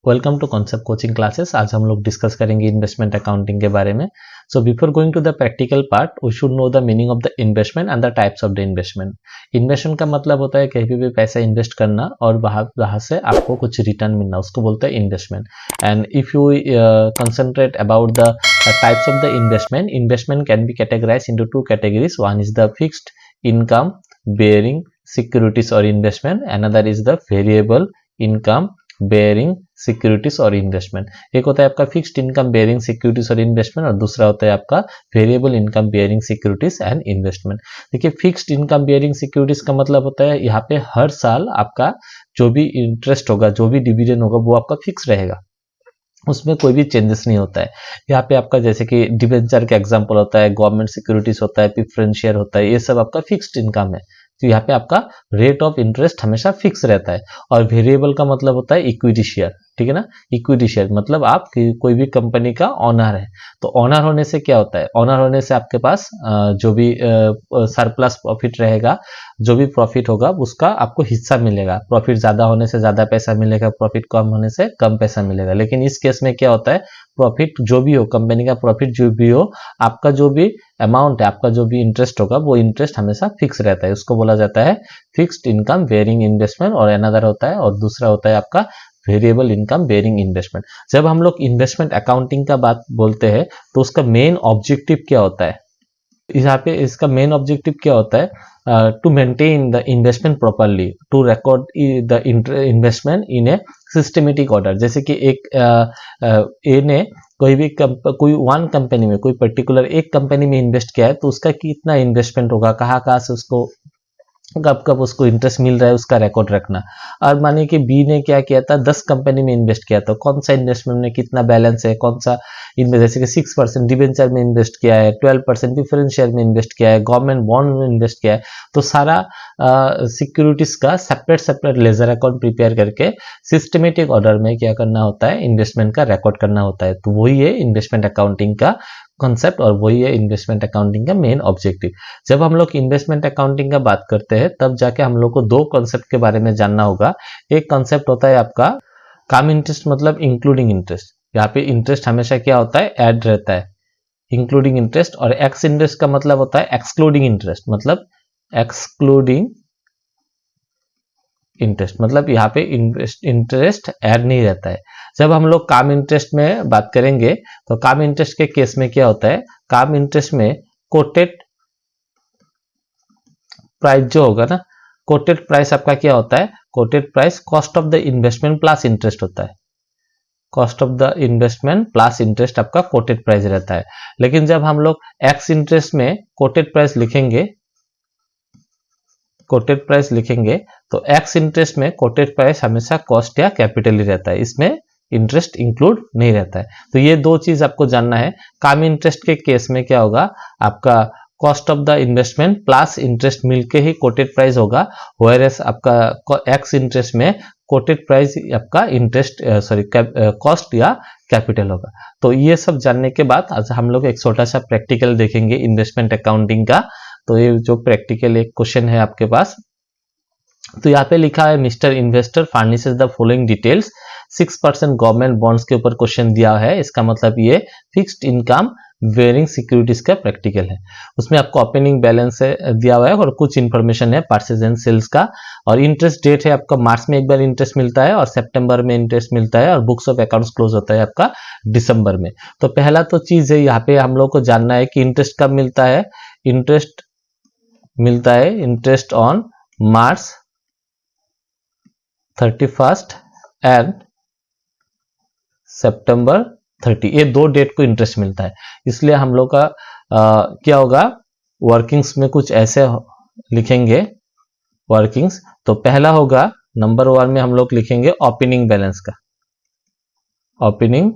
Welcome to concept coaching classes. आज हम लोग डिस्कस करेंगे इन्वेस्टमेंट अकाउंटिंग के बारे में। So before going to the practical part we should know the meaning of the investment and the types of the investment. Investment का मतलब होता है कहीं भी पैसा इन्वेस्ट करना और वहाँ से आपको कुछ रिटर्न मिलना, उसको बोलते हैं investment. And if you concentrate about the types of the investment, investment can be categorise into two categories. One is the fixed income bearing securities और investment, another is the variable income bearing securities और investment. एक होता है आपका fixed income bearing securities और investment और दूसरा होता है आपका variable income bearing securities and investment. देखिए, फिक्स्ड इनकम बेयरिंग सिक्योरिटीज का मतलब होता है यहाँ पे हर साल आपका जो भी इंटरेस्ट होगा, जो भी डिविडेंड होगा, वो आपका फिक्स रहेगा, उसमें कोई भी चेंजेस नहीं होता है। यहाँ पे आपका जैसे कि डिबेंचर का एग्जांपल होता है, गवर्नमेंट सिक्योरिटीज होता है, प्रेफरेंस शेयर होता है, ये सब आपका फिक्स्ड इनकम है। तो यहाँ पे आपका रेट ऑफ इंटरेस्ट हमेशा फिक्स रहता है। और वेरिएबल का मतलब होता है इक्विटी शेयर, ठीक है ना। इक्विटी शेयर मतलब आप कोई भी कंपनी का ऑनर है, तो ऑनर होने से क्या होता है, ऑनर होने से आपके पास जो भी सरप्लस प्रॉफिट रहेगा, जो भी प्रॉफिट होगा उसका आपको हिस्सा मिलेगा। प्रॉफिट ज्यादा होने से ज्यादा पैसा मिलेगा, प्रॉफिट कम होने से कम पैसा मिलेगा। लेकिन इस केस में क्या होता है, प्रॉफिट जो भी हो, कंपनी का प्रॉफिट जो भी हो, आपका जो भी अमाउंट है, आपका जो भी इंटरेस्ट होगा, वो इंटरेस्ट हमेशा फिक्स रहता है। उसको बोला जाता है फिक्स्ड इनकम बेयरिंग इन्वेस्टमेंट। और अनदर होता है, और दूसरा होता है आपका वेरिएबल इनकम बेयरिंग इन्वेस्टमेंट। जब हम लोग इन्वेस्टमेंट अकाउंटिंग का बात बोलते हैं तो उसका मेन ऑब्जेक्टिव क्या होता है, यहाँ पे इसका मेन ऑब्जेक्टिव क्या होता है, to maintain the investment properly, to record the investment in a systematic order. जैसे कि एक ए ने कोई वन कंपनी में, कोई पर्टिकुलर एक कंपनी में इन्वेस्ट किया है, तो उसका कितना इन्वेस्टमेंट होगा, कहाँ कहाँ से उसको कब कब उसको इंटरेस्ट मिल रहा है, उसका रिकॉर्ड रखना। और मानिए कि बी ने क्या किया था, 10 कंपनी में इन्वेस्ट किया था, कौन सा इन्वेस्टमेंट में कितना बैलेंस है, कौन सा इनमें, जैसे कि 6% डिबेंचर में इन्वेस्ट किया है, 12% प्रेफरेंस शेयर में इन्वेस्ट किया है, गवर्नमेंट बॉन्ड में इन्वेस्ट किया है। तो सारा सिक्योरिटीज का separate separate ledger account prepare करके सिस्टमेटिक ऑर्डर में क्या करना होता है, इन्वेस्टमेंट का रिकॉर्ड करना होता है। तो वही है इन्वेस्टमेंट अकाउंटिंग का कॉन्सेप्ट और वही है इन्वेस्टमेंट अकाउंटिंग का मेन ऑब्जेक्टिव। जब हम लोग इन्वेस्टमेंट अकाउंटिंग का बात करते हैं तब जाके हम लोग को दो कॉन्सेप्ट के बारे में जानना होगा। एक कॉन्सेप्ट होता है आपका कम इंटरेस्ट, मतलब इंक्लूडिंग इंटरेस्ट। यहाँ पे इंटरेस्ट हमेशा क्या होता है, ऐड रहता है, इंक्लूडिंग इंटरेस्ट। और एक्स इंटरेस्ट का मतलब होता है एक्सक्लूडिंग इंटरेस्ट, मतलब एक्सक्लूडिंग इंटरेस्ट, मतलब यहाँ पे इंटरेस्ट ऐड नहीं रहता है। जब हम लोग काम इंटरेस्ट में बात करेंगे तो काम इंटरेस्ट के केस में क्या होता है, काम इंटरेस्ट में कोटेड प्राइस जो होगा ना, कोटेड प्राइस आपका क्या होता है, coated price cost of the investment plus interest होता है। Cost of the investment plus interest आपका कोटेड प्राइस रहता है। लेकिन जब हम लोग एक्स इंटरेस्ट में कोटेड प्राइस लिखेंगे, कोटेड प्राइस लिखेंगे, तो एक्स इंटरेस्ट में कोटेड प्राइस हमेशा कॉस्ट या कैपिटल ही रहता है, इसमें इंटरेस्ट इंक्लूड नहीं रहता है। तो ये दो चीज आपको जानना है। काम इंटरेस्ट के केस में क्या होगा, आपका cost of the investment plus interest मिलके ही कोटेड प्राइस होगा, वेयरएज आपका एक्स इंटरेस्ट में कोटेड प्राइस आपका इंटरेस्ट कॉस्ट या कैपिटल होगा। तो ये सब जानने के बाद आज हम लोग एक छोटा सा प्रैक्टिकल देखेंगे इन्वेस्टमेंट अकाउंटिंग का। तो ये जो प्रैक्टिकल एक क्वेश्चन है आपके पास, तो यहाँ पे लिखा है mister investor furnishes the following details. 6% government bonds के ऊपर क्वेश्चन दिया है। इसका मतलब ये फिक्स्ड इनकम वेरिंग सिक्योरिटीज का प्रैक्टिकल है। उसमें आपको ओपनिंग बैलेंस दिया हुआ है और कुछ इंफॉर्मेशन है परचेज एंड सेल्स का। और इंटरेस्ट डेट है आपका, मार्च में एक बार इंटरेस्ट मिलता है और सितंबर में इंटरेस्ट मिलता है, और बुक्स ऑफ अकाउंट्स क्लोज होता है आपका दिसंबर में। तो पहला तो चीज है यहाँ पे हम लोग को जानना है कि इंटरेस्ट कब मिलता है। इंटरेस्ट मिलता है इंटरेस्ट ऑन मार्च 31 एंड सितंबर 30, ये दो डेट को इंटरेस्ट मिलता है। इसलिए हम लोग का क्या होगा, वर्किंग्स में कुछ ऐसे लिखेंगे वर्किंग्स। तो पहला होगा नंबर 1 में हम लोग लिखेंगे ओपनिंग बैलेंस का, ओपनिंग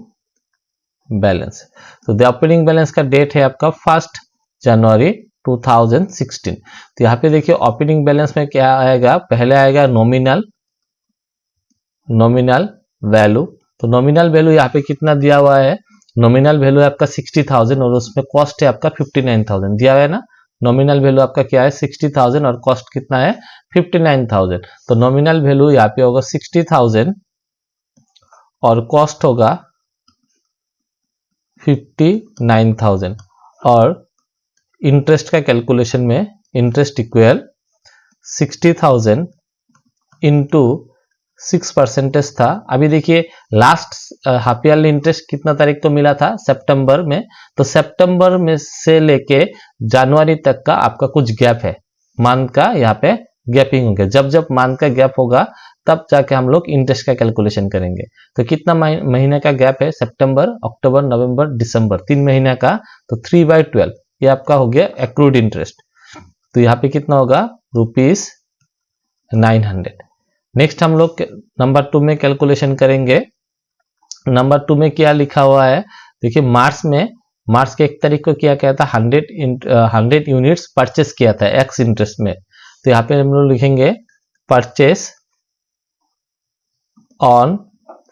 बैलेंस। तो द ओपनिंग बैलेंस का डेट है आपका 1 जनवरी 2016। तो यहाँ पे देखिए ओपनिंग बैलेंस में क्या आएगा, पहले आएगा नॉमिनल वैल्यू। तो नॉमिनल वैल्यू यहाँ पे कितना दिया हुआ है, नॉमिनल वैल्यू है आपका 60,000 और उसमें कॉस्ट है आपका 59,000 दिया हुआ है ना। नॉमिनल वैल्यू आपका क्या है 60,000 और कॉस्ट कितना है 59,000। तो नॉमिनल वैल्यू यहाँ पे होगा 60,000 और कॉस्ट होगा 59,000 और इंटरेस्ट का कैलकुलेशन में इंटरेस्ट इक्वल 60,000 इंटू 6% था। अभी देखिए लास्ट हाफ ईयरली इंटरेस्ट कितना तारीख को मिला था, सितंबर में, तो सितंबर में से लेके जनवरी तक का आपका कुछ गैप है, मंथ का यहाँ पे गैपिंग होगा। जब जब मंथ का गैप होगा तब जाके हम लोग इंटरेस्ट का कैलकुलेशन करेंगे। तो कितना महीने का गैप है, सितंबर, अक्टूबर, नवंबर, दिसंबर, 3 महीने का, तो 3/12 ये आपका हो गया एक्रूड इंटरेस्ट। तो यहाँ पे कितना होगा, ₹900। नेक्स्ट हम लोग नंबर 2 में कैलकुलेशन करेंगे। नंबर 2 में क्या लिखा हुआ है, देखिए मार्च के 1 तारीख को क्या किया था, 100 यूनिट्स परचेस किया था एक्स इंटरेस्ट में। तो यहाँ पे हम लोग लिखेंगे परचेस ऑन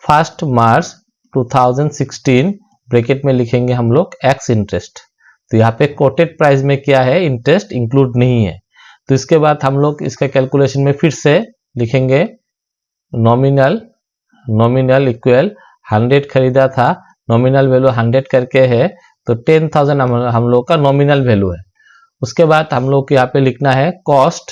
1 मार्च 2016, ब्रैकेट में लिखेंगे हम लोग एक्स इंटरेस्ट। तो यहाँ पे कोटेड प्राइस में क्या है, इंटरेस्ट इंक्लूड नहीं है। तो इसके बाद हम लोग इसका कैलकुलेशन में फिर से लिखेंगे नॉमिनल इक्वल 100 खरीदा था, नॉमिनल वैल्यू 100 करके है, तो 10,000 हम लोग का नॉमिनल वैल्यू है। उसके बाद हम लोग को यहाँ पे लिखना है कॉस्ट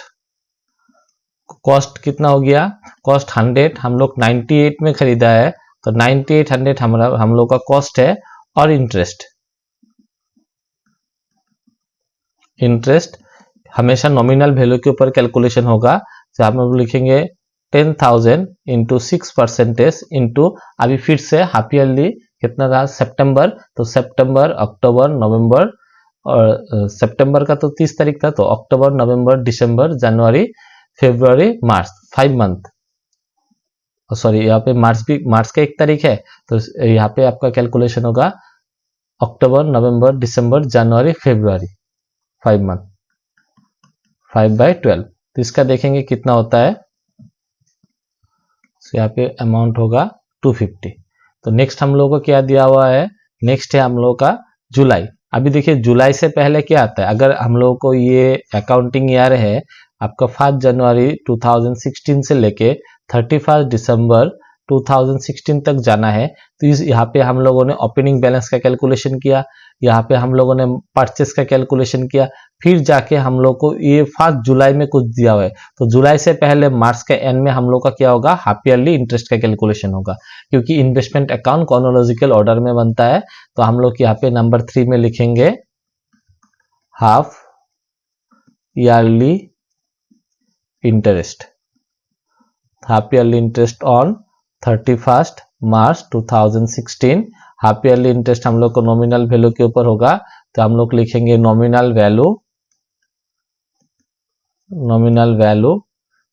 कितना हो गया, कॉस्ट 100 हम लोग 98 में खरीदा है, तो 9800 हम लोग का कॉस्ट है। और इंटरेस्ट हमेशा नॉमिनल वैल्यू के ऊपर कैलकुलेशन होगा। तो हम लोग लिखेंगे 10,000 इंटू 6% इंटू, अभी फिर से हाफ ईयरली कितना था, सितंबर, तो सितंबर, अक्टूबर, नवंबर, और सितंबर का तो 30 तारीख था, तो अक्टूबर, नवंबर, दिसंबर, जनवरी, फरवरी, मार्च, 5 मंथ। सॉरी, यहाँ पे मार्च का 1 तारीख है, तो यहाँ पे आपका कैलकुलेशन होगा अक्टूबर, नवंबर, दिसंबर, जनवरी, फरवरी, 5 मंथ, 5/12। तो इसका देखेंगे कितना होता है, तो यहाँ पे अमाउंट होगा 250। तो नेक्स्ट हम लोगों को क्या दिया हुआ है, नेक्स्ट है हम लोगों का जुलाई। अभी देखिए जुलाई से पहले क्या आता है, अगर हम लोगों को ये अकाउंटिंग ईयर है आपका 5 जनवरी 2016 से लेके 31 दिसंबर 2016 तक जाना है, तो यहाँ पे हम लोगों ने ओपनिंग बैलेंस का कैलकुलेशन किया, यहाँ पे हम लोगों ने परचेस का कैलकुलेशन किया, फिर जाके हम लोग को ये 5 जुलाई में कुछ दिया हुआ है, तो जुलाई से पहले मार्च के एंड में हम लोग का क्या होगा, हाफ ईयरली इंटरेस्ट का कैलकुलेशन होगा, क्योंकि इन्वेस्टमेंट अकाउंट क्रोनोलॉजिकल ऑर्डर में बनता है। तो हम लोग यहाँ पे नंबर 3 में लिखेंगे half yearly interest, half yearly interest on 31 March 2016। Half yearly interest हम लोग को नॉमिनल वैल्यू के ऊपर होगा, तो हम लोग लिखेंगे नॉमिनल वैल्यू।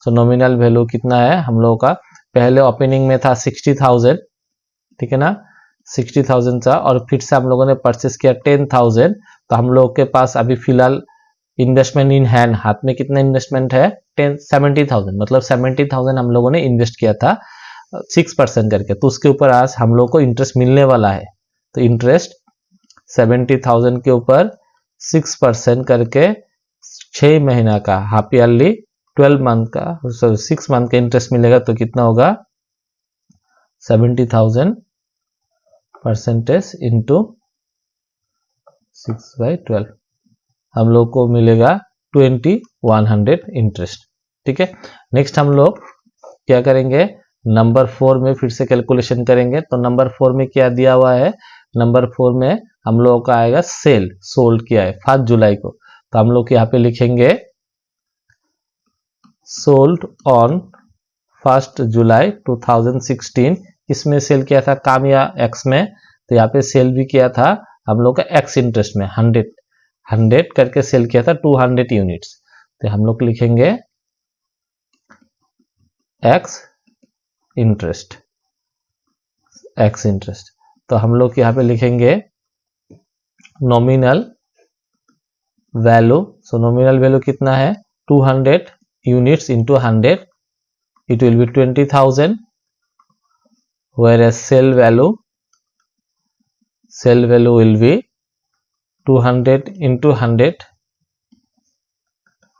सो नॉमिनल वैल्यू कितना है हम लोगों का, पहले ओपनिंग में था 60,000, ठीक है ना, 60,000 था, और फिर से हम लोगों ने परचेस किया 10,000। तो हम लोग के पास अभी फिलहाल इन्वेस्टमेंट इन हैंड, हाथ में कितना इन्वेस्टमेंट है, 70,000, मतलब 70,000 हम लोगों ने इन्वेस्ट किया था 6% करके, तो उसके ऊपर आज हम लोग को इंटरेस्ट मिलने वाला है। तो इंटरेस्ट 70,000 के ऊपर 6% करके 6 महीना का हाफ ईयरली 12 मंथ का 6 मंथ का इंटरेस्ट मिलेगा, तो कितना होगा 70,000 परसेंटेज इंटू 6/12, हम लोग को मिलेगा 2100 इंटरेस्ट। ठीक है, नेक्स्ट हम लोग क्या करेंगे, नंबर 4 में फिर से कैलकुलेशन करेंगे। तो नंबर 4 में क्या दिया हुआ है, नंबर 4 में हम लोगों का आएगा सोल्ड किया है 5 जुलाई को, तो हम लोग यहाँ पे लिखेंगे सोल्ड ऑन 1 जुलाई 2016। इसमें सेल किया था कामया एक्स में, तो यहाँ पे सेल भी किया था हम लोग का एक्स इंटरेस्ट में 100 करके सेल किया था 200 यूनिट्स, तो हम लोग लिखेंगे एक्स इंटरेस्ट। तो हम लोग यहाँ पे लिखेंगे नॉमिनल वैल्यू। सो नॉमिनल वैल्यू कितना है, 200 units into 100, it will be 20,000, whereas sell value will be 200 into 100,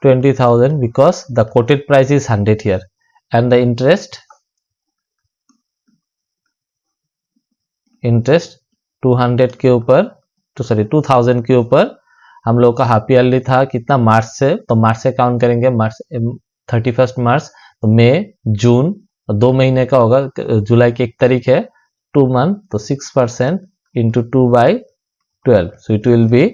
20,000, because the quoted price is 100 here, and the interest interest 200 के ऊपर, तो सॉरी 2000 के ऊपर हम लोग का हाफ ईयरली था कितना, मार्च से, तो मार्च से काउंट करेंगे, मार्च 31 मार्च, तो मई जून, 2 महीने का होगा, जुलाई की 1 तारीख है, 2 मंथ, तो 6% into 2/12, so it will be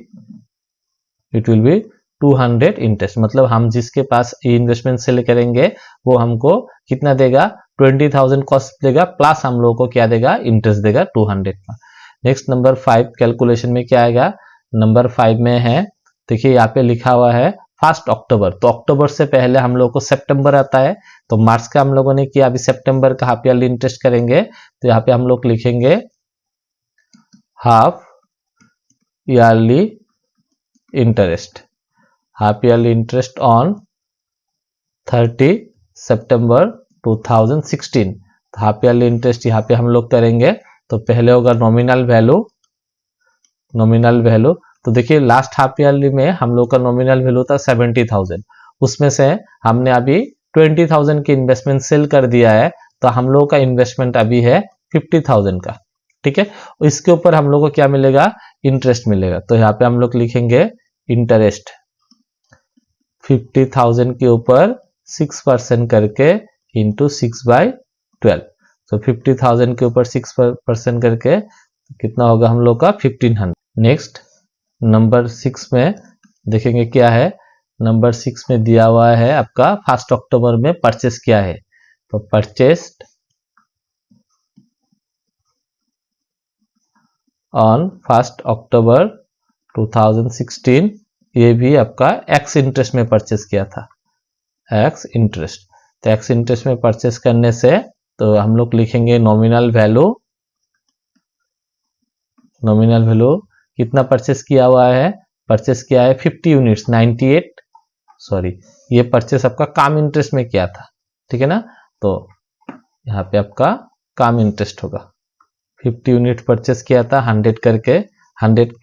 200 interest. मतलब हम जिसके पास ये इन्वेस्टमेंट सेल करेंगे वो हमको कितना देगा, 20,000 कॉस्ट देगा, प्लस हम लोगों को क्या देगा, इंटरेस्ट देगा 200 का। नेक्स्ट नंबर 5 कैलकुलेशन में क्या आएगा, नंबर 5 में है, देखिए यहाँ पे लिखा हुआ है 1 अक्टूबर, तो अक्टूबर से पहले हम लोग को सितंबर आता है, तो मार्च का हम लोगों ने किया, अभी सितंबर का हाफ ईयरली इंटरेस्ट करेंगे, तो यहाँ पे हम लोग लिखेंगे half yearly interest, half yearly interest on 30 सितंबर 2016। तो हाफ ईयरली इंटरेस्ट यहाँ पे हम लोग करेंगे, तो पहले होगा नॉमिनल वैल्यू, तो देखिए लास्ट हाफ ईयरली में हम लोग का नॉमिनल वैल्यू था 70,000, उसमें से हमने अभी 20,000 की इन्वेस्टमेंट सेल कर दिया है, तो हम लोग का इन्वेस्टमेंट अभी है 50,000 का, ठीक है। इसके ऊपर हम लोग को क्या मिलेगा, इंटरेस्ट मिलेगा, तो यहाँ पे हम लोग लिखेंगे इंटरेस्ट 50,000 के ऊपर 6% करके इंटू 6/12, तो 50,000 के ऊपर 6% करके कितना होगा हम लोग का 1500। नेक्स्ट नंबर 6 में देखेंगे क्या है, नंबर 6 में दिया हुआ है आपका 1 अक्टूबर में परचेस किया है, तो परचेस्ड ऑन 1 अक्टूबर 2016, ये भी आपका एक्स इंटरेस्ट में परचेस किया था, एक्स इंटरेस्ट, तो एक्स इंटरेस्ट में परचेस करने से तो हम लोग लिखेंगे नॉमिनल वैल्यू कितना परचेस किया हुआ है, परचेस किया है 50 यूनिट्स 98, सॉरी ये परचेस आपका काम इंटरेस्ट में किया था, ठीक है ना, तो यहाँ पे आपका काम इंटरेस्ट होगा, 50 यूनिट परचेस किया था 100 करके, 100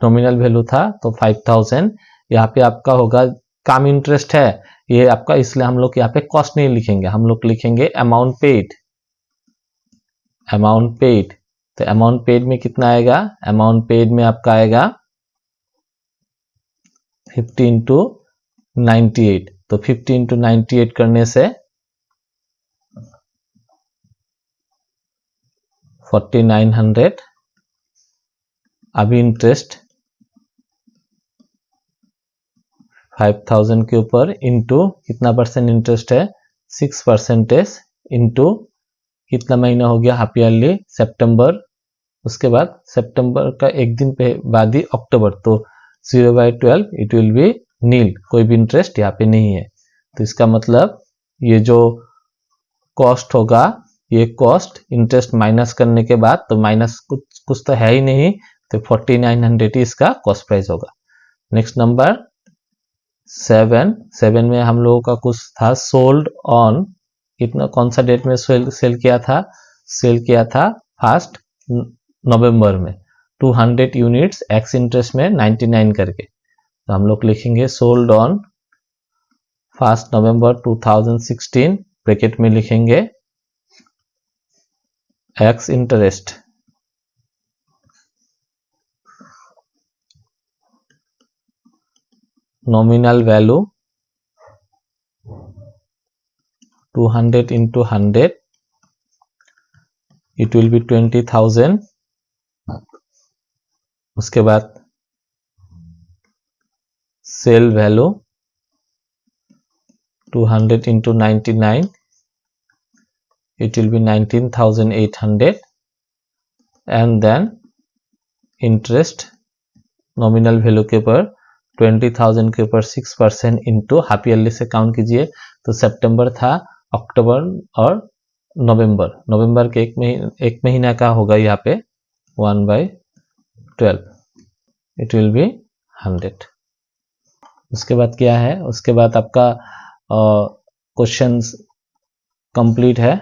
नॉमिनल वैल्यू था तो 5,000, यहाँ पे आपका होगा काम इंटरेस्ट है ये आपका, इसलिए हम लोग यहाँ पे कॉस्ट नहीं लिखेंगे, हम लोग लिखेंगे अमाउंट पेड, तो अमाउंट पेड में कितना आएगा, अमाउंट पेड में आपका आएगा 50 इंटू 98, तो 50 इंटू 98 करने से 4900, अभी इंटरेस्ट 5,000 के ऊपर इंटू कितना परसेंट इंटरेस्ट है, 6% इंटू कितना महीना हो गया, हाफ ईयरली सितंबर, उसके बाद सितंबर का एक दिन बाद ही अक्टूबर, तो 0/12 इट विल बी नील, कोई भी इंटरेस्ट यहाँ पे नहीं है, तो इसका मतलब ये जो कॉस्ट होगा, ये कॉस्ट इंटरेस्ट माइनस करने के बाद, तो माइनस कुछ तो है ही नहीं, तो 4900 ही इसका कॉस्ट प्राइस होगा। नेक्स्ट नंबर 7 में हम लोगों का कुछ था सोल्ड ऑन, कितना कौन सा डेट में सेल किया था, 1 नवंबर में 200 यूनिट्स एक्स इंटरेस्ट में 99 करके, तो हम लोग लिखेंगे सोल्ड ऑन 1 नवंबर 2016, ब्रैकेट में लिखेंगे ex interest nominal value 200 into 100, it will be 20,000, उसके बाद sale value 200 into 99, it will be 19,800, and then interest nominal value के ऊपर 20,000 के ऊपर 6% इंटू हाफ ईयरली से काउंट कीजिए, तो सितंबर था, अक्टूबर और नवंबर के एक महीना का होगा यहाँ पे 1/12, इट विल बी 100। उसके बाद क्या है, उसके बाद आपका क्वेश्चंस कंप्लीट है,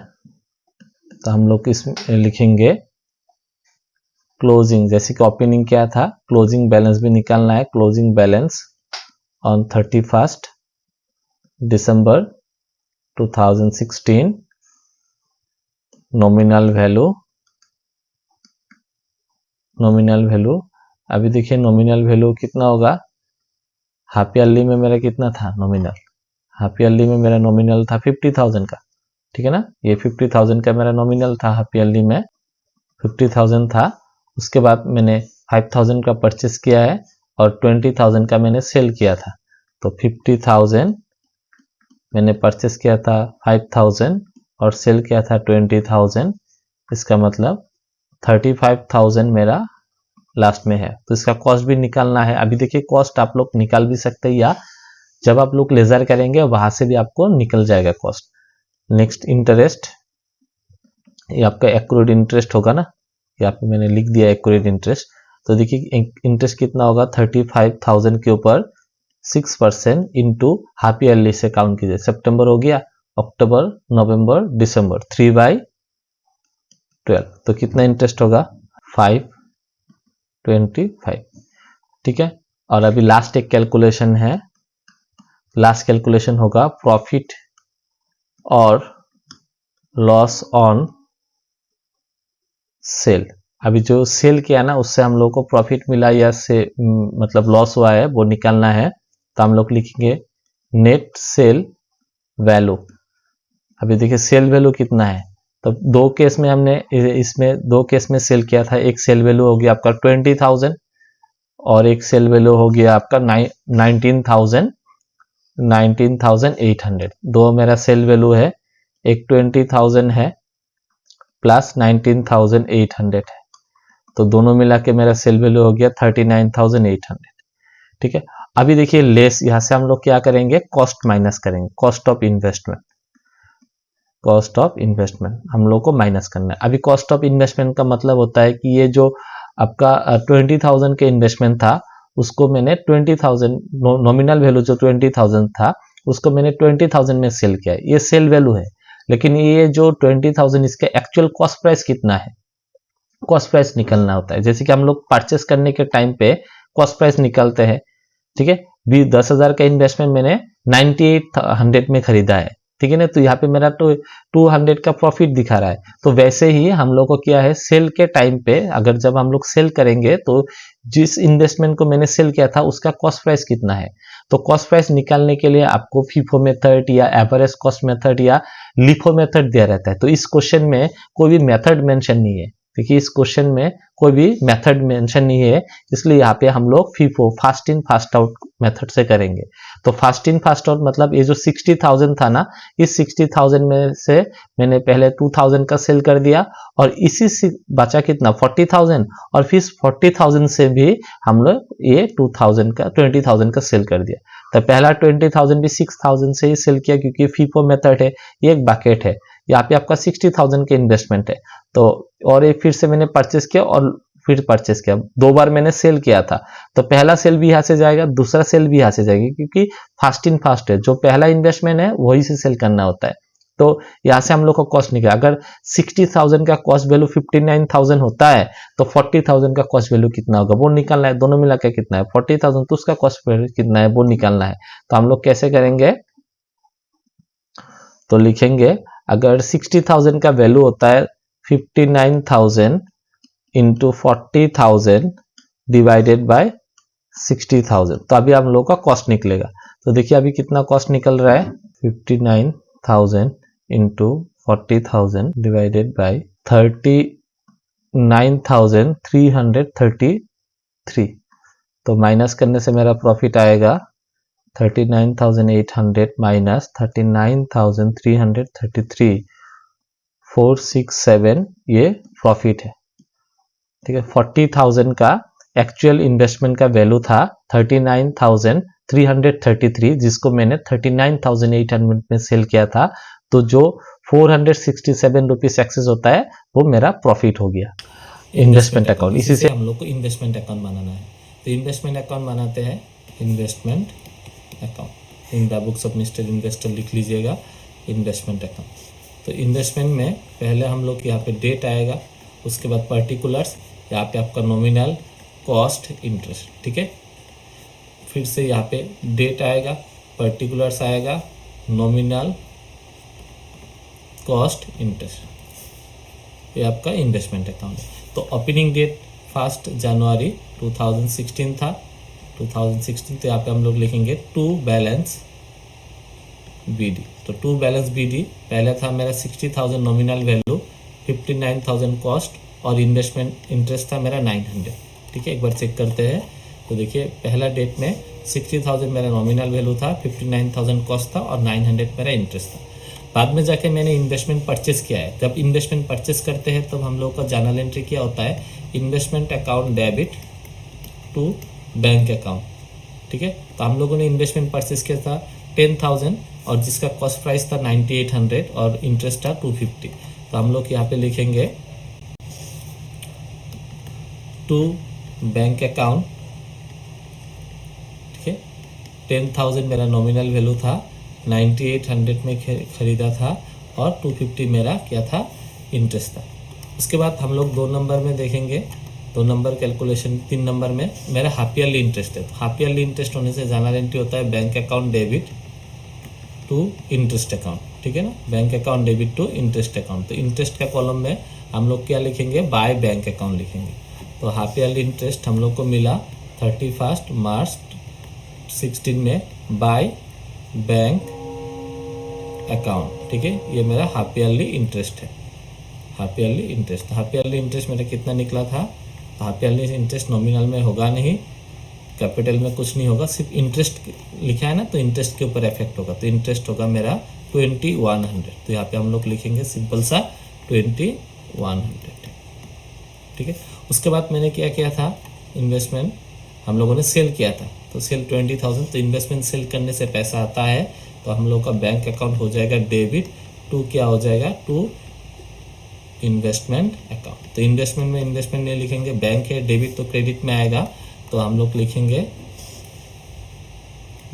तो हम लोग इसमें लिखेंगे क्लोजिंग, जैसे कि ओपनिंग क्या था, क्लोजिंग बैलेंस भी निकालना है, क्लोजिंग बैलेंस ऑन 31 दिसंबर 2016, नॉमिनल वैल्यू नॉमिनल वैल्यू, अभी देखिए नॉमिनल वैल्यू कितना होगा, हाफ ईयरली में मेरा कितना था नॉमिनल, हाफ ईयरली में मेरा नॉमिनल था 50,000 का, ठीक है ना, ये 50,000 का मेरा नॉमिनल था, हाफ ईयरली में 50,000 था। उसके बाद मैंने 5,000 का परचेस किया है और 20,000 का मैंने सेल किया था। तो 50,000 मैंने परचेस किया था 5,000 और सेल किया था 20,000, इसका मतलब 35,000 मेरा लास्ट में है। तो इसका कॉस्ट भी निकालना है। अभी देखिए कॉस्ट आप लोग निकाल भी सकते हैं या जब आप लोग लेजर करेंगे वहां से भी आपको निकल जाएगा कॉस्ट। नेक्स्ट इंटरेस्ट, ये आपका एक्रूड इंटरेस्ट होगा ना, यहाँ पे मैंने लिख दिया एक्रूड इंटरेस्ट। तो देखिए इंटरेस्ट कितना होगा, 35,000 के ऊपर 6% इंटू हाफ ईयरली से काउंट कीजिए। सितंबर हो गया, अक्टूबर, नवंबर, दिसंबर, 3/12, तो कितना इंटरेस्ट होगा 525, ठीक है। और अभी लास्ट एक कैलकुलेशन है, लास्ट कैलकुलेशन होगा प्रॉफिट और लॉस ऑन सेल। अभी जो सेल किया ना उससे हम लोग को प्रॉफिट मिला या से मतलब लॉस हुआ है वो निकालना है। तो हम लोग लिखेंगे नेट सेल वैल्यू। अभी देखिए सेल वैल्यू कितना है, तो दो केस में हमने इसमें दो केस में सेल किया था। एक सेल वैल्यू हो गया आपका 20,000 और एक सेल वैल्यू हो गया आपका 19,800। दो मेरा सेल वैल्यू है, एक 20,000 है प्लस 19,800 है, तो दोनों मिला के मेरा सेल वैल्यू हो गया 39,800, ठीक है। अभी देखिए लेस, यहां से हम लोग क्या करेंगे, कॉस्ट माइनस करेंगे, cost of investment, cost of investment हम लोग को माइनस करना है। अभी कॉस्ट ऑफ इन्वेस्टमेंट का मतलब होता है कि ये जो आपका 20,000 के इन्वेस्टमेंट था उसको मैंने 20,000 नॉमिनल वैल्यू जो 20,000 था उसको मैंने 20,000 में सेल किया, ये सेल वैल्यू है। लेकिन ये जो 20,000 इसका एक्चुअल कॉस्ट प्राइस कितना है, कॉस्ट प्राइस निकलना होता है। जैसे कि हम लोग परचेस करने के टाइम पे कॉस्ट प्राइस निकालते हैं, ठीक है। 10,000 का इन्वेस्टमेंट मैंने 9800 में खरीदा है, ठीक है ना, तो यहाँ पे मेरा तो 200 का प्रॉफिट दिखा रहा है। तो वैसे ही हम लोग को क्या है, सेल के टाइम पे अगर जब हम लोग सेल करेंगे तो जिस इन्वेस्टमेंट को मैंने सेल किया था उसका कॉस्ट प्राइस कितना है, तो कॉस्ट प्राइस निकालने के लिए आपको फीफो मेथड या एवरेज कॉस्ट मेथड या लिफो मेथड दिया रहता है। तो इस क्वेश्चन में कोई भी मेथड मेंशन नहीं है, देखिए इस क्वेश्चन में कोई भी मेथड मेंशन नहीं है, इसलिए यहाँ पे हम लोग FIFO fast in fast out method से करेंगे। तो फास्ट इन फास्ट आउट मतलब ये जो 60,000 था ना, इस 60,000 में से मैंने पहले 2,000 का सेल कर दिया और इसी से बचा कितना 40,000, और फिर 40,000 से भी हम लोग ये 20,000 का सेल कर दिया। तो पहला 20,000 भी 6,000 से ही सेल किया क्योंकि फीफो मेथड है, ये एक बकेट है। यहाँ पे आपका 60,000 के इन्वेस्टमेंट है, तो और ये फिर से मैंने परचेस किया और फिर परचेस किया, दो बार मैंने सेल किया था। तो पहला सेल भी यहाँ से जाएगा, दूसरा सेल भी यहाँ से जाएगी, क्योंकि फास्ट इन फास्ट है, जो पहला इन्वेस्टमेंट है वही से सेल करना होता है। तो यहाँ से हम लोग को कॉस्ट निकला, अगर 60,000 का कॉस्ट वैल्यू 59,000 होता है तो 40,000 का कॉस्ट वैल्यू कितना होगा वो निकालना है, दोनों मिला के कितना है 40,000, तो उसका कॉस्ट वैल्यू कितना है वो निकालना है। तो हम लोग कैसे करेंगे, तो लिखेंगे अगर 60,000 का वैल्यू होता है 59,000 इंटू 40,000 डिवाइडेड बाय 60,000, तो अभी हम लोग का कॉस्ट निकलेगा। तो देखिए अभी कितना कॉस्ट निकल रहा है, 59,000 इंटू 40,000 डिवाइडेड बाय 39,333, तो माइनस करने से मेरा प्रॉफिट आएगा 39,800 माइनस 39,333, 467 ये प्रॉफिट है, ठीक है। 40,000 का एक्चुअल इन्वेस्टमेंट का वैल्यू था 39,333, जिसको मैंने 39,800 में सेल किया था, तो जो 467 रुपीज एक्सेस होता है वो मेरा प्रॉफिट हो गया। इन्वेस्टमेंट अकाउंट, इसी से हम लोग को इन्वेस्टमेंट अकाउंट बनाना है। तो इन्वेस्टमेंट अकाउंट बनाते हैं, investment account in the books of mister investor लिख लीजिएगा, इन्वेस्टमेंट अकाउंट। तो इन्वेस्टमेंट में पहले हम लोग यहाँ पे डेट आएगा, उसके बाद पर्टिकुलर्स, यहाँ पे आपका नॉमिनल, कॉस्ट, इंटरेस्ट, ठीक है। फिर से यहाँ पे डेट आएगा, पर्टिकुलर्स आएगा, नॉमिनल, कॉस्ट, इंटरेस्ट, ये आपका इन्वेस्टमेंट अकाउंट है। तो ओपनिंग डेट 31 जनवरी 2016 था, 2016। तो यहाँ पे हम लोग लिखेंगे टू बैलेंस BD। तो टू बैलेंस BD पहले था मेरा 60,000 नॉमिनल वैल्यू, 59,000 कॉस्ट और इन्वेस्टमेंट इंटरेस्ट था मेरा 900। ठीक है, एक बार चेक करते हैं। तो देखिए पहला डेट में 60,000 मेरा नॉमिनल वैल्यू था, 59,000 कॉस्ट था और 900 मेरा इंटरेस्ट था। बाद में जाके मैंने इन्वेस्टमेंट परचेस किया है। जब इन्वेस्टमेंट परचेस करते हैं तब हम लोग का जर्नल एंट्री क्या होता है, investment account debit to bank account. ठीक है, तो हम लोगों ने इन्वेस्टमेंट परचेस किया था 10,000 और जिसका कॉस्ट प्राइस था 9800 और इंटरेस्ट था 250। तो हम लोग यहाँ पे लिखेंगे टू बैंक अकाउंट। ठीक है, 10,000 मेरा नॉमिनल वैल्यू था, 9800 में खरीदा था और 250 मेरा क्या था, इंटरेस्ट था। उसके बाद हम लोग 2 नंबर में देखेंगे, 2 नंबर कैलकुलेशन। 3 नंबर में मेरा हाफ ईयरली इंटरेस्ट है। तो हाफ ईयरली इंटरेस्ट होने से जर्नल एंट्री होता है bank account debit to interest account. ठीक है ना, bank account debit to interest account. तो इंटरेस्ट का कॉलम में हम लोग क्या लिखेंगे, बाय बैंक अकाउंट लिखेंगे। तो हाफ ईयरली इंटरेस्ट हम लोग को मिला 31 मार्च 16 में बाय बैंक अकाउंट। ठीक है, ये मेरा हाफ ईयरली इंटरेस्ट है, half yearly interest. Half yearly interest मेरा कितना निकला था, हाफ ईयरली इंटरेस्ट नॉमिनल में होगा नहीं, कैपिटल में कुछ नहीं होगा, सिर्फ इंटरेस्ट लिखा है ना, तो इंटरेस्ट के ऊपर इफेक्ट होगा। तो इंटरेस्ट होगा मेरा 2100। तो यहाँ पे हम लोग लिखेंगे सिंपल सा 2100। ठीक है, उसके बाद मैंने क्या किया था, इन्वेस्टमेंट हम लोगों ने सेल किया था। तो सेल 20,000। तो इन्वेस्टमेंट सेल करने से पैसा आता है तो हम लोग का बैंक अकाउंट हो जाएगा डेबिट टू क्या हो जाएगा, टू इन्वेस्टमेंट अकाउंट। तो इन्वेस्टमेंट में इन्वेस्टमेंट नहीं लिखेंगे, बैंक है, डेबिट तो क्रेडिट में आएगा। तो हम लोग लिखेंगे,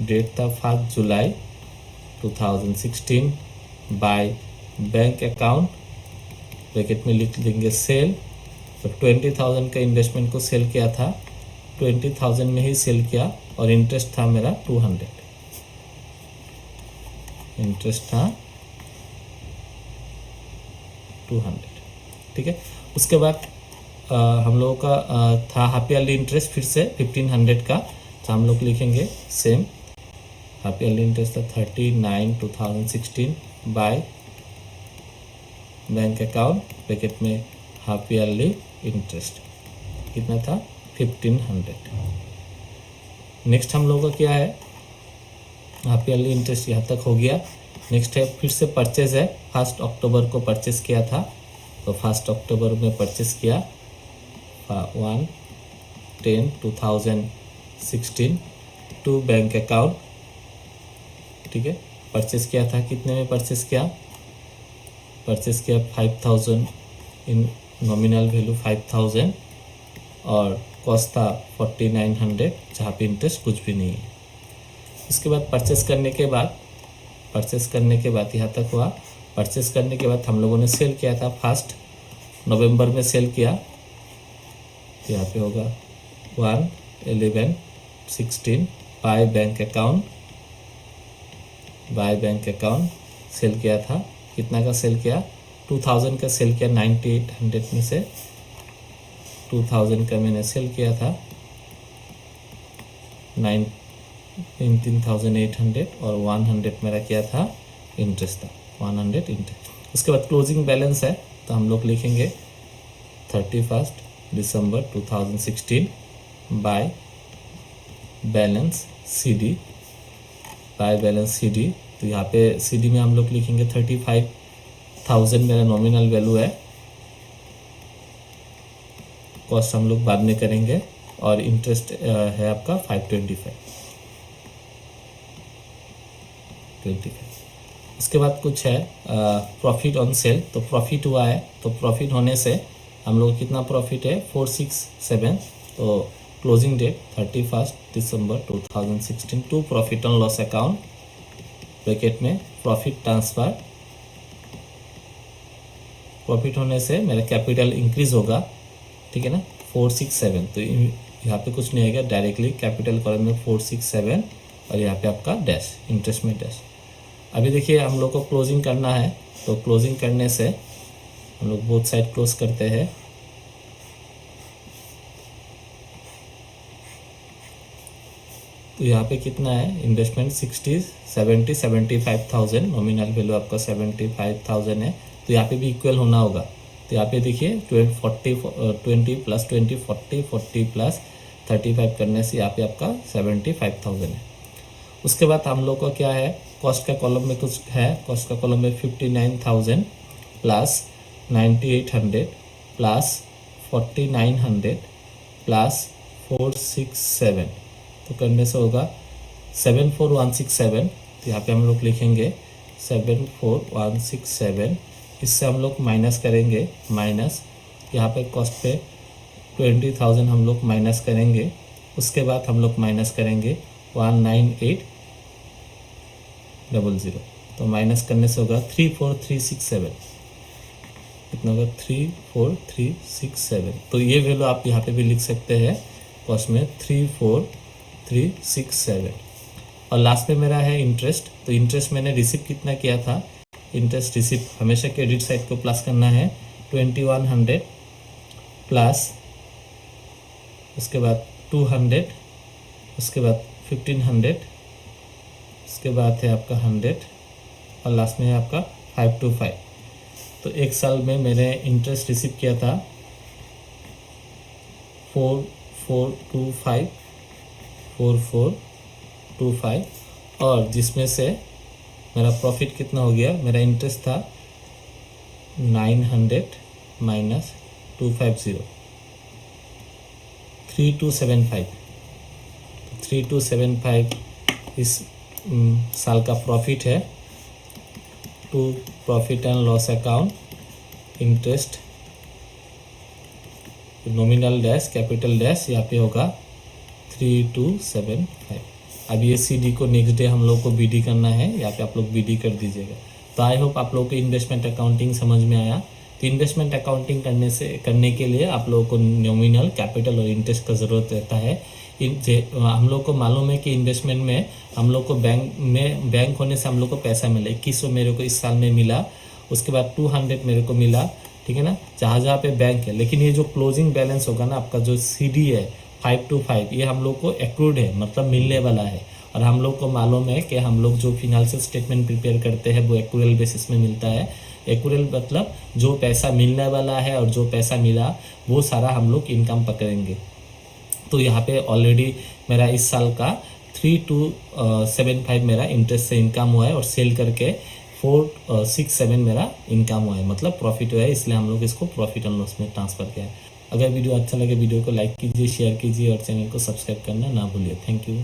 डेट था 5 जुलाई 2016 बाय बैंक अकाउंट, ब्रैकेट में लिख लेंगे सेल। तो 20,000 का इन्वेस्टमेंट को सेल किया था, 20,000 में ही सेल किया और इंटरेस्ट था मेरा 200, इंटरेस्ट था 200। ठीक है, उसके बाद हम लोगों का था हाफ ईयरली इंटरेस्ट फिर से 1500 का। तो हम लोग लिखेंगे सेम, हाफ ईयरली इंटरेस्ट था 39/2016 बाय बैंक अकाउंट, ब्रैकेट में हाफ ईयरली इंटरेस्ट कितना था, 1500। नेक्स्ट हम लोगों का क्या है, हाफ ईयरली इंटरेस्ट यहाँ तक हो गया। नेक्स्ट है फिर से परचेज है, 1 अक्टूबर को परचेस किया था। तो 1 अक्टूबर में परचेस किया 1/10/2016 टू बैंक अकाउंट। ठीक है, परचेस किया था, कितने में परचेस किया, परचेस किया 5,000 इन नॉमिनल वैल्यू 5,000 और कॉस्ट था 4,900, जहाँ पे इंटरेस्ट कुछ भी नहीं है। इसके बाद परचेस करने के बाद यहाँ तक हुआ। परचेस करने के बाद हम लोगों ने सेल किया था 1 नवंबर में सेल किया। तो यहाँ पे होगा 1/11/16 बाय बैंक अकाउंट सेल किया था। कितना का सेल किया, 2,000 का सेल किया, 9800 में से 2,000 का मैंने सेल किया था 19,800 और 100 मेरा क्या था, इंटरेस्ट था 100 इंटरेस्ट। उसके बाद क्लोजिंग बैलेंस है, तो हम लोग लिखेंगे 31 दिसंबर 2016 बाय बैलेंस CD, तो यहाँ पे CD में हम लोग लिखेंगे 35,000 मेरा नॉमिनल वैल्यू है, कॉस्ट हम लोग बाद में करेंगे और इंटरेस्ट है आपका 525। उसके बाद कुछ है प्रॉफिट ऑन सेल। तो प्रॉफिट हुआ है, तो प्रॉफिट होने से हम लोग कितना प्रॉफिट है, 467। तो क्लोजिंग डेट 31 दिसंबर 2016 to profit on loss account, bracket में प्रॉफिट ट्रांसफर। प्रॉफिट होने से मेरा कैपिटल इंक्रीज होगा। ठीक है ना, 467। तो यहाँ पे कुछ नहीं आएगा, डायरेक्टली कैपिटल कॉलम में 467 और यहाँ पे आपका डैश, इंटरेस्ट में डैश। अभी देखिए हम लोग को क्लोजिंग करना है, तो क्लोजिंग करने से हम लोग बोथ साइड क्लोज करते हैं। तो यहाँ पे कितना है इन्वेस्टमेंट 75,000 नॉमिनल वैल्यू आपका 75,000 है। तो यहाँ पे भी इक्वल होना होगा। तो यहाँ पे देखिए 20 प्लस 20 40 प्लस 35 करने से यहाँ पे आपका 75,000 है। उसके बाद हम लोग का क्या है, कॉस्ट का कॉलम में कुछ है। कॉस्ट का कॉलम में 59,000 प्लस 9,800 प्लस 4,900 प्लस 467, तो करने से होगा 74,167। तो यहाँ पे हम लोग लिखेंगे 74,167। इससे हम लोग माइनस करेंगे, माइनस यहाँ पे कॉस्ट पे 20,000 हम लोग माइनस करेंगे। उसके बाद हम लोग माइनस करेंगे 198,000, तो माइनस करने से होगा 34,367। कितना होगा 34,367। तो ये वैल्यू आप यहाँ पे भी लिख सकते हैं कॉस्ट में 34,367। और लास्ट में मेरा है इंटरेस्ट। तो इंटरेस्ट मैंने रिसीव कितना किया था, इंटरेस्ट रिसीव हमेशा क्रेडिट साइड को प्लस करना है 2,100 प्लस उसके बाद 200, उसके बाद 1,500, उसके बाद है आपका 100 और लास्ट में है आपका 525। तो एक साल में मैंने इंटरेस्ट रिसीव किया था 4425 और जिसमें से मेरा प्रॉफिट कितना हो गया, मेरा इंटरेस्ट था 900 माइनस 250 3275। 3275 इस साल का प्रॉफिट है। To profit and loss account, interest nominal dash capital dash यहाँ पे होगा 3275। अब ये CD को नेक्स्ट डे हम लोग को BD करना है, यहाँ पे आप लोग BD कर दीजिएगा। तो आई होप आप लोगों को इन्वेस्टमेंट अकाउंटिंग समझ में आया। तो इन्वेस्टमेंट अकाउंटिंग करने के लिए आप लोगों को नॉमिनल कैपिटल और इंटरेस्ट का ज़रूरत रहता है। हम लोग को मालूम है कि इन्वेस्टमेंट में हम लोग को बैंक होने से हम लोग को पैसा मिला 2100 मेरे को इस साल में मिला। उसके बाद 200 मेरे को मिला, ठीक है ना, जहाँ पे बैंक है। लेकिन ये जो क्लोजिंग बैलेंस होगा ना आपका जो CD है 525, ये हम लोग को एक्रूड है, मतलब मिलने वाला है। और हम लोग को मालूम है कि हम लोग जो फिनेंशियल स्टेटमेंट प्रिपेयर करते हैं वो एक्रूरल बेसिस में मिलता है। एक्रूरल मतलब जो पैसा मिलने वाला है और जो पैसा मिला वो सारा हम लोग इनकम पकड़ेंगे। तो यहाँ पे ऑलरेडी मेरा इस साल का 3275 मेरा इंटरेस्ट से इनकम हुआ है और सेल करके 467 मेरा इनकम हुआ है, मतलब प्रॉफिट हुआ है। इसलिए हम लोग इसको प्रॉफिट एंड लॉस में ट्रांसफ़र किया है। अगर वीडियो अच्छा लगे वीडियो को लाइक कीजिए, शेयर कीजिए और चैनल को सब्सक्राइब करना ना भूलिए। Thank you.